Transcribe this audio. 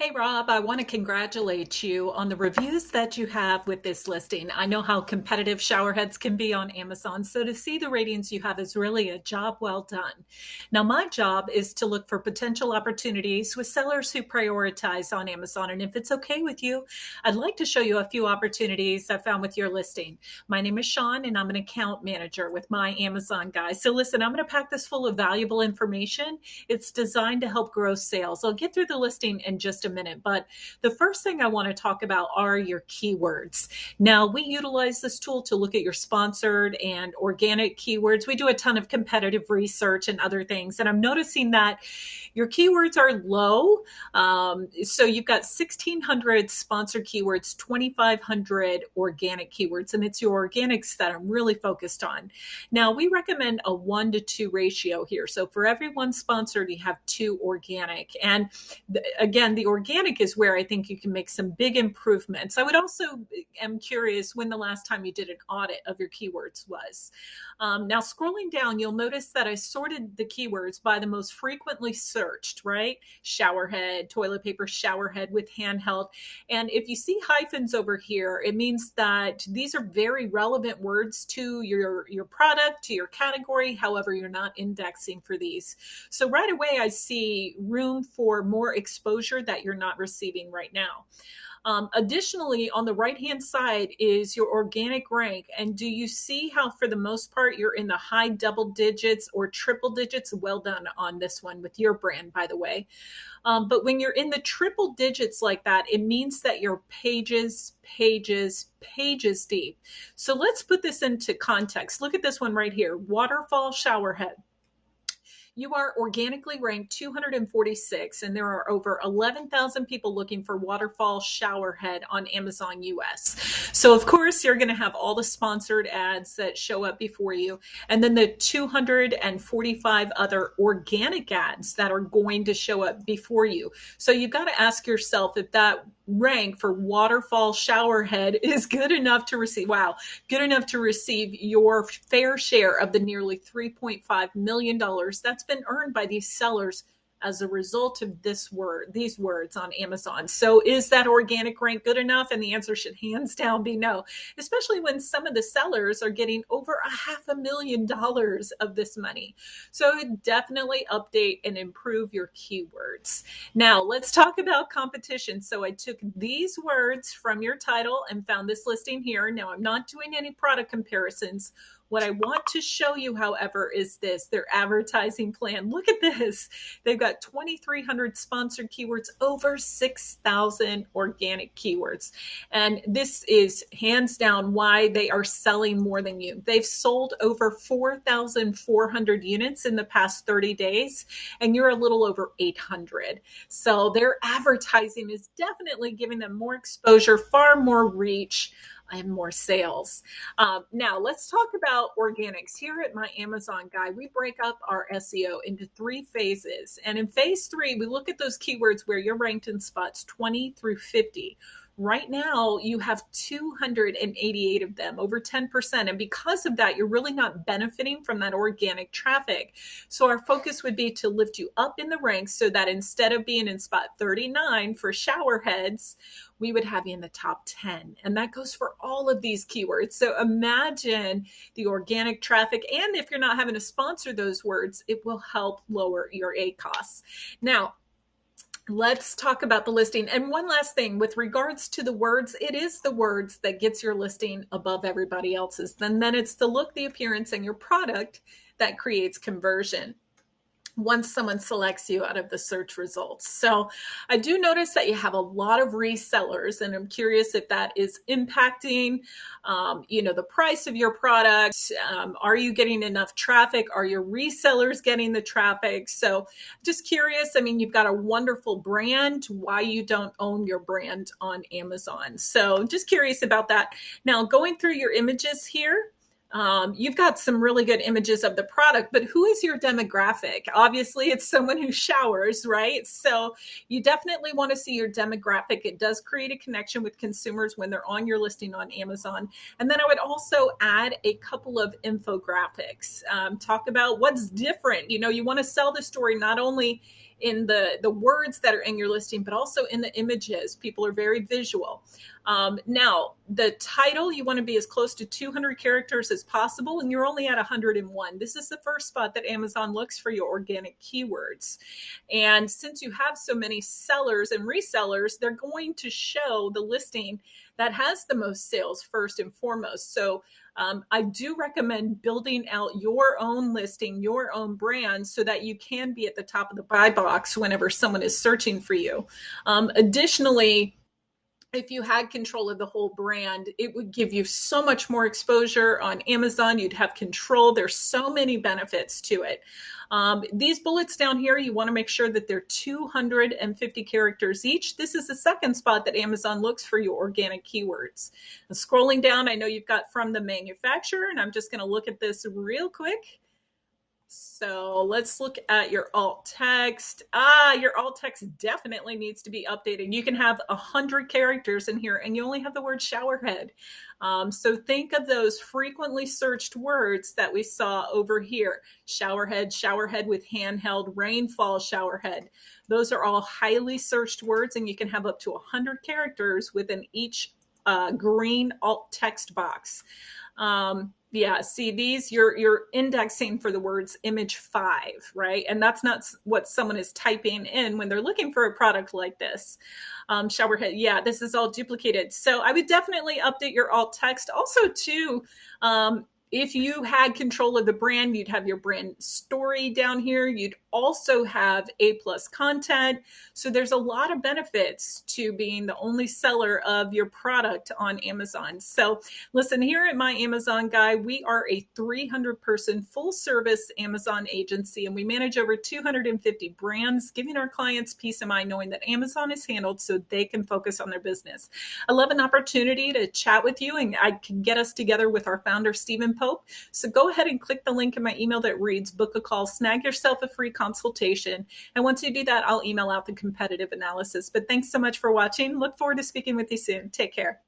Hey Rob, I want to congratulate you on the reviews that you have with this listing. I know how competitive showerheads can be on Amazon, so to see the ratings you have is really a job well done. Now, my job is to look for potential opportunities with sellers who prioritize on Amazon, and if it's okay with you, I'd like to show you a few opportunities I found with your listing. My name is Sean, and I'm an account manager with my Amazon guys. So listen, I'm going to pack this full of valuable information. It's designed to help grow sales. I'll get through the listing in just a minute, but the first thing I want to talk about are your keywords. Now, we utilize this tool to look at your sponsored and organic keywords. We do a ton of competitive research and other things, and I'm noticing that your keywords are low. So you've got 1,600 sponsored keywords, 2,500 organic keywords, and it's your organics that I'm really focused on. Now, we recommend a 1-to-2 ratio here. So for every one sponsored, you have 2 organic. And again, the organic is where I think you can make some big improvements. I would also am curious when the last time you did an audit of your keywords was. Now, scrolling down, you'll notice that I sorted the keywords by the most frequently searched, right? Showerhead, toilet paper, showerhead with handheld. And if you see hyphens over here, it means that these are very relevant words to your product, to your category. However, you're not indexing for these. So right away, I see room for more exposure that you're not receiving right now. Additionally, on the right-hand side is your organic rank. And do you see how, for the most part, you're in the high double digits or triple digits? Well done on this one with your brand, by the way. But when you're in the triple digits like that, it means that you're pages deep. So let's put this into context. Look at this one right here, waterfall showerhead. You are organically ranked 246, and there are over 11,000 people looking for waterfall showerhead on Amazon US. So, of course, you're going to have all the sponsored ads that show up before you, and then the 245 other organic ads that are going to show up before you. So, you've got to ask yourself if that rank for waterfall showerhead is good enough to receive, your fair share of the nearly $3.5 million that's been earned by these sellers as a result of these words on Amazon. So is that organic rank good enough? And the answer should hands down be no, especially when some of the sellers are getting over $500,000 of this money. So definitely update and improve your keywords. Now let's talk about competition. So I took these words from your title and found this listing here. Now I'm not doing any product comparisons. What I want to show you, however, is their advertising plan. Look at this. They've got 2,300 sponsored keywords, over 6,000 organic keywords. And this is hands down why they are selling more than you. They've sold over 4,400 units in the past 30 days, and you're a little over 800. So their advertising is definitely giving them more exposure, far more reach, and more sales. Now let's talk about organics. Here at my Amazon guide, we break up our SEO into 3 phases. And in phase 3, we look at those keywords where you're ranked in spots 20 through 50. Right now, you have 288 of them, over 10%. And because of that, you're really not benefiting from that organic traffic. So our focus would be to lift you up in the ranks so that instead of being in spot 39 for shower heads, we would have you in the top 10. And that goes for all of these keywords. So imagine the organic traffic. And if you're not having to sponsor those words, it will help lower your A costs. Now, let's talk about the listing. And one last thing with regards to the words, it is the words that gets your listing above everybody else's. Then it's the look, the appearance, and your product that creates conversion once someone selects you out of the search results. So I do notice that you have a lot of resellers, and I'm curious if that is impacting, the price of your product. Are you getting enough traffic? Are your resellers getting the traffic? So just curious. I mean, you've got a wonderful brand. Why you don't own your brand on Amazon? So just curious about that. Now, going through your images here, you've got some really good images of the product, but who is your demographic? Obviously, it's someone who showers, right? So you definitely want to see your demographic. It does create a connection with consumers when they're on your listing on Amazon. And then I would also add a couple of infographics. Talk about what's different. You want to sell the story not only in the words that are in your listing, but also in the images. People are very visual. Now, the title, you want to be as close to 200 characters as possible, and you're only at 101. This is the first spot that Amazon looks for your organic keywords. And since you have so many sellers and resellers, they're going to show the listing that has the most sales first and foremost. So I do recommend building out your own listing, your own brand, so that you can be at the top of the buy box whenever someone is searching for you. Additionally, if you had control of the whole brand, it would give you so much more exposure on Amazon. You'd have control. There's so many benefits to it. These bullets down here, you want to make sure that they're 250 characters each. This is the second spot that Amazon looks for your organic keywords. And scrolling down, I know you've got from the manufacturer, and I'm just going to look at this real quick. So let's look at your alt text. Your alt text definitely needs to be updated. You can have 100 characters in here and you only have the word showerhead. So think of those frequently searched words that we saw over here. Showerhead, showerhead with handheld, rainfall, showerhead. Those are all highly searched words, and you can have up to 100 characters within each green alt text box. Yeah, see these, you're indexing for the words image 5, right? And that's not what someone is typing in when they're looking for a product like this. Showerhead, yeah, this is all duplicated. So I would definitely update your alt text. Also too, if you had control of the brand, you'd have your brand story down here. You'd also have A+ content. So there's a lot of benefits to being the only seller of your product on Amazon. So listen, here at My Amazon Guy, we are a 300-person full-service Amazon agency, and we manage over 250 brands, giving our clients peace of mind knowing that Amazon is handled so they can focus on their business. I love an opportunity to chat with you, and I can get us together with our founder, Stephen Pope. So go ahead and click the link in my email that reads book a call, snag yourself a free consultation. And once you do that, I'll email out the competitive analysis. But thanks so much for watching. Look forward to speaking with you soon. Take care.